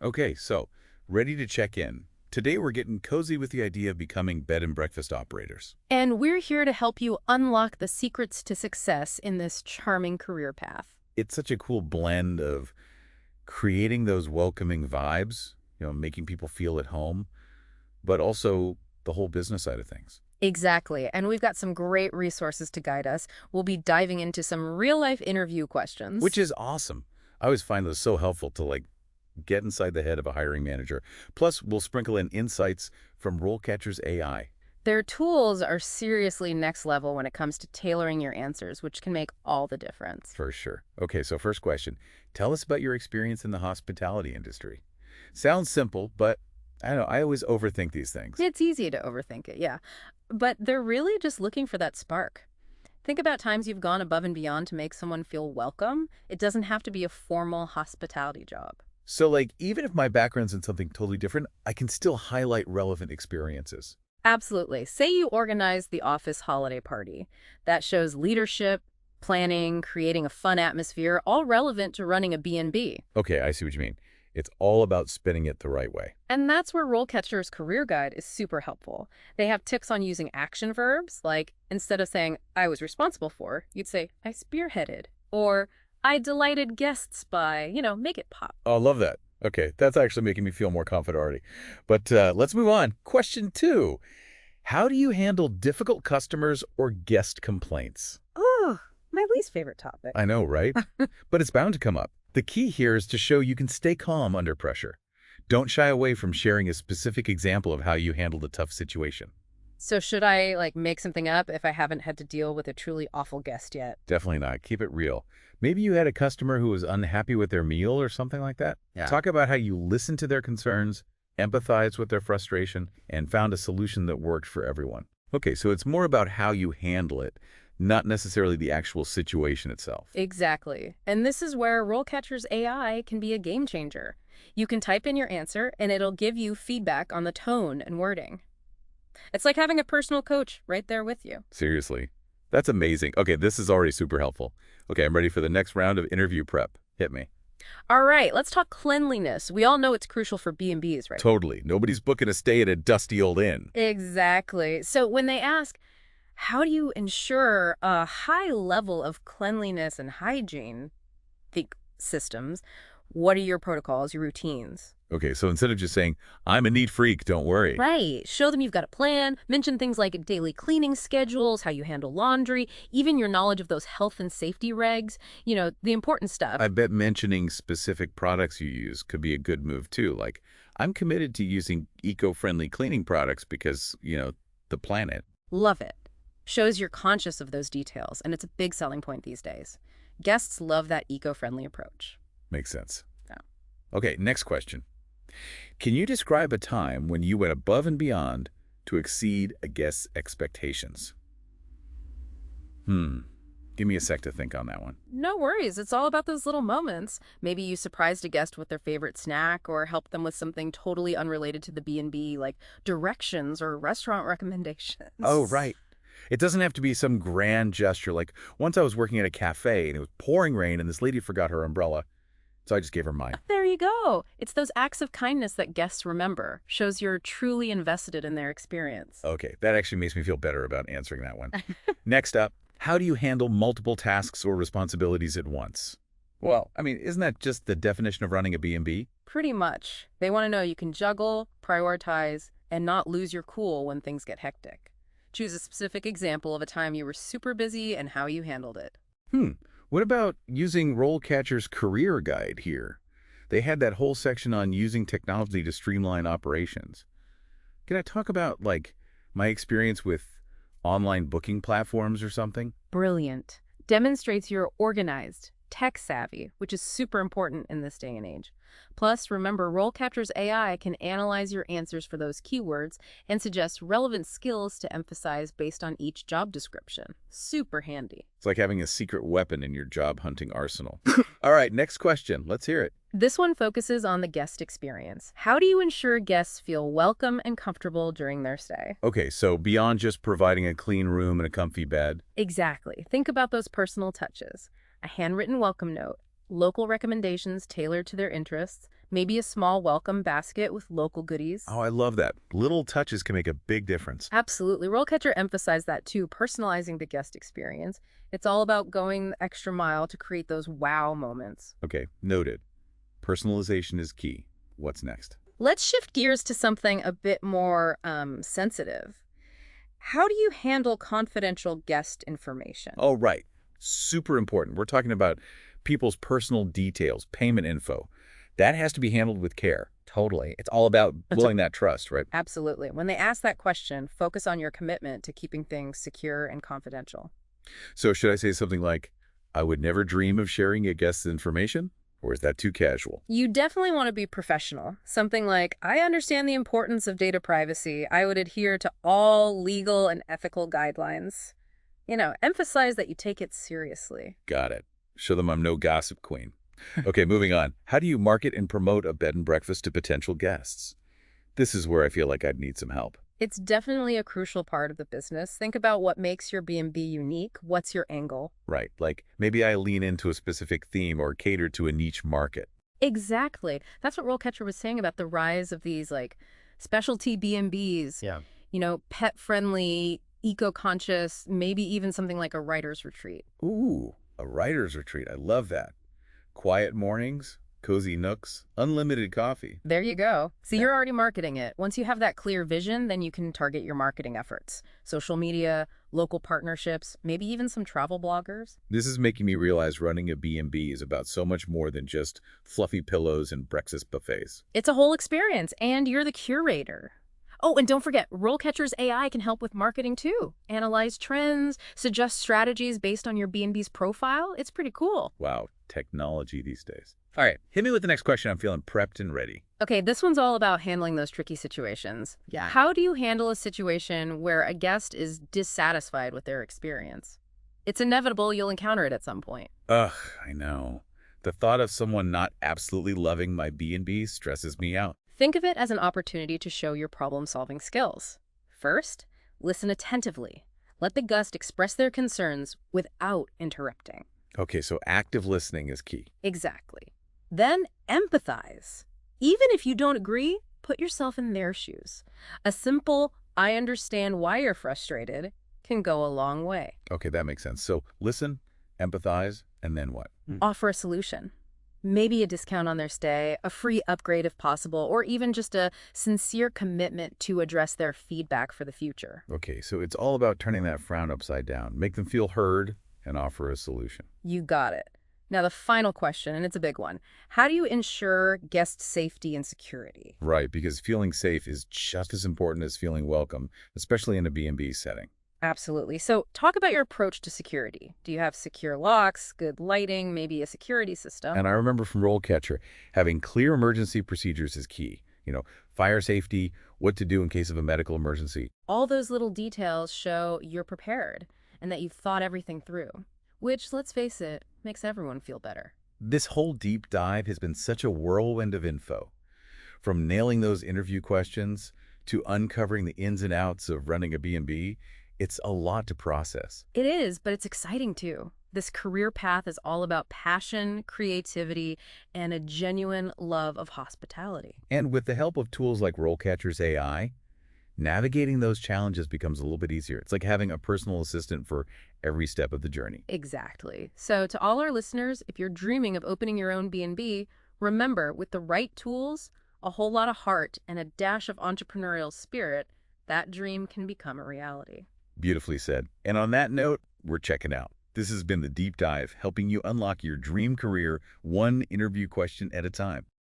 Okay, so ready to check in. Today we're getting cozy with the idea of becoming bed and breakfast operators. And we're here to help you unlock the secrets to success in this charming career path. It's such a cool blend of creating those welcoming vibes, making people feel at home, but also the whole business side of things. Exactly. And we've got some great resources to guide us. We'll be diving into some real-life interview Which questions. is awesome. I always find those so helpful to get inside the head of a hiring manager. Plus, we'll sprinkle in insights from RoleCatcher's AI. Their tools are seriously next level when it comes to tailoring your answers, which can make all the difference. For sure. Okay, so first question. Tell us about your experience in the hospitality industry. Sounds simple, but I don't know, I always overthink these things. It's easy to overthink it, yeah. But they're really just looking for that spark. Think about times you've gone above and beyond to make someone feel welcome. It doesn't have to be a formal hospitality job. So, even if my background's in something totally different, I can still highlight relevant experiences. Absolutely. Say you organize the office holiday party. That shows leadership, planning, creating a fun atmosphere, all relevant to running a B&B. Okay, I see what you mean. It's all about spinning it the right way. And that's where RoleCatcher's career guide is super helpful. They have tips on using action verbs, like instead of saying, I was responsible for, you'd say, I spearheaded, or I delighted guests by, make it pop. Oh, I love that. Okay, that's actually making me feel more confident already. But let's move on. Question 2. How do you handle difficult customers or guest complaints? Oh, my least favorite topic. I know, right? But it's bound to come up. The key here is to show you can stay calm under pressure. Don't shy away from sharing a specific example of how you handled a tough situation. So should I make something up if I haven't had to deal with a truly awful guest yet? Definitely not. Keep it real. Maybe you had a customer who was unhappy with their meal or something like that. Yeah. Talk about how you listened to their concerns, empathized with their frustration, and found a solution that worked for everyone. Okay, so it's more about how you handle it, not necessarily the actual situation itself. Exactly. And this is where RoleCatcher's AI can be a game changer. You can type in your answer and it'll give you feedback on the tone and wording. It's like having a personal coach right there with you. Seriously. That's amazing. Okay, this is already super helpful. Okay, I'm ready for the next round of interview prep. Hit me. All right, let's talk cleanliness. We all know it's crucial for B&Bs, right? Totally. Nobody's booking a stay at a dusty old inn. Exactly. So when they ask, how do you ensure a high level of cleanliness and hygiene, think systems, what are your protocols, your routines? Okay, so instead of just saying, I'm a neat freak, don't worry. Right. Show them you've got a plan. Mention things like daily cleaning schedules, how you handle laundry, even your knowledge of those health and safety regs, the important stuff. I bet mentioning specific products you use could be a good move too. Like, I'm committed to using eco-friendly cleaning products because, the planet. Love it. Shows you're conscious of those details, and it's a big selling point these days. Guests love that eco-friendly approach. Makes sense. Yeah. Okay, next question. Can you describe a time when you went above and beyond to exceed a guest's expectations? Give me a sec to think on that one. No worries. It's all about those little moments. Maybe you surprised a guest with their favorite snack or helped them with something totally unrelated to the B&B, like directions or restaurant recommendations. Oh, right. It doesn't have to be some grand gesture. Like, once I was working at a cafe and it was pouring rain and this lady forgot her umbrella, so I just gave her mine. There you go. It's those acts of kindness that guests remember. Shows you're truly invested in their experience. Okay, that actually makes me feel better about answering that one. Next up, how do you handle multiple tasks or responsibilities at once? Well, isn't that just the definition of running a B&B? Pretty much. They want to know you can juggle, prioritize, and not lose your cool when things get hectic. Choose a specific example of a time you were super busy and how you handled it. What about using RoleCatcher's career guide here? They had that whole section on using technology to streamline operations. Can I talk about, my experience with online booking platforms or something? Brilliant. Demonstrates you're organized, tech-savvy, which is super important in this day and age. Plus, remember, RoleCatcher's AI can analyze your answers for those keywords and suggest relevant skills to emphasize based on each job description. Super handy. It's like having a secret weapon in your job hunting arsenal. All right, next question. Let's hear it. This one focuses on the guest experience. How do you ensure guests feel welcome and comfortable during their stay? Okay, so beyond just providing a clean room and a comfy bed. Exactly. Think about those personal touches. A handwritten welcome note, local recommendations tailored to their interests, Maybe a small welcome basket with local goodies. Oh, I love that. Little touches can make a big difference. Absolutely. RoleCatcher emphasized that too, personalizing the guest experience. It's all about going the extra mile to create those wow moments. Okay, noted. Personalization is key. What's next? Let's shift gears to something a bit more sensitive. How do you handle confidential guest information? Oh, right. Super important. We're talking about people's personal details, payment info. That has to be handled with care. Totally. It's all about Building that trust, right? Absolutely. When they ask that question, focus on your commitment to keeping things secure and confidential. So should I say something like, I would never dream of sharing a guest's information? Or is that too casual? You definitely want to be professional. Something like, I understand the importance of data privacy. I would adhere to all legal and ethical guidelines. Emphasize that you take it seriously. Got it. Show them I'm no gossip queen. Okay, moving on. How do you market and promote a bed and breakfast to potential guests? This is where I feel like I'd need some help. It's definitely a crucial part of the business. Think about what makes your B&B unique. What's your angle? Right, like maybe I lean into a specific theme or cater to a niche market. Exactly. That's what RoleCatcher was saying about the rise of these specialty B&Bs. Yeah. Pet-friendly, eco-conscious, maybe even something like a writer's retreat. Ooh, a writer's retreat. I love that. Quiet mornings, cozy nooks, unlimited coffee. There you go. See, Yeah. you're already marketing it. Once you have that clear vision, then you can target your marketing efforts. Social media, local partnerships, maybe even some travel bloggers. This is making me realize running a B&B is about so much more than just fluffy pillows and breakfast buffets. It's a whole experience, and you're the curator. Oh, and don't forget, RoleCatcher's AI can help with marketing too. Analyze trends, suggest strategies based on your B&B's profile. It's pretty cool. Wow, technology these days. All right, hit me with the next question. I'm feeling prepped and ready. Okay, this one's all about handling those tricky situations. Yeah. How do you handle a situation where a guest is dissatisfied with their experience? It's inevitable you'll encounter it at some point. Ugh, I know. The thought of someone not absolutely loving my B&B stresses me out. Think of it as an opportunity to show your problem-solving skills. First, listen attentively. Let the guest express their concerns without interrupting. Okay, so active listening is key. Exactly. Then empathize. Even if you don't agree, put yourself in their shoes. A simple, I understand why you're frustrated, can go a long way. Okay, that makes sense. So listen, empathize, and then what? Offer a solution. Maybe a discount on their stay, a free upgrade if possible, or even just a sincere commitment to address their feedback for the future. Okay, so it's all about turning that frown upside down. Make them feel heard and offer a solution. You got it. Now the final question, and it's a big one. How do you ensure guest safety and security? Right, because feeling safe is just as important as feeling welcome, especially in a B&B setting. Absolutely. So talk about your approach to security. Do you have secure locks, good lighting, maybe a security system? And I remember from RoleCatcher, having clear emergency procedures is key. Fire safety, what to do in case of a medical emergency. All those little details show you're prepared and that you've thought everything through, which, let's face it, makes everyone feel better. This whole deep dive has been such a whirlwind of info. From nailing those interview questions to uncovering the ins and outs of running a B&B, it's a lot to process. It is, but it's exciting too. This career path is all about passion, creativity, and a genuine love of hospitality. And with the help of tools like RoleCatcher's AI, navigating those challenges becomes a little bit easier. It's like having a personal assistant for every step of the journey. Exactly. So to all our listeners, if you're dreaming of opening your own B&B, remember, with the right tools, a whole lot of heart, and a dash of entrepreneurial spirit, that dream can become a reality. Beautifully said. And on that note, we're checking out. This has been The Deep Dive, helping you unlock your dream career one interview question at a time.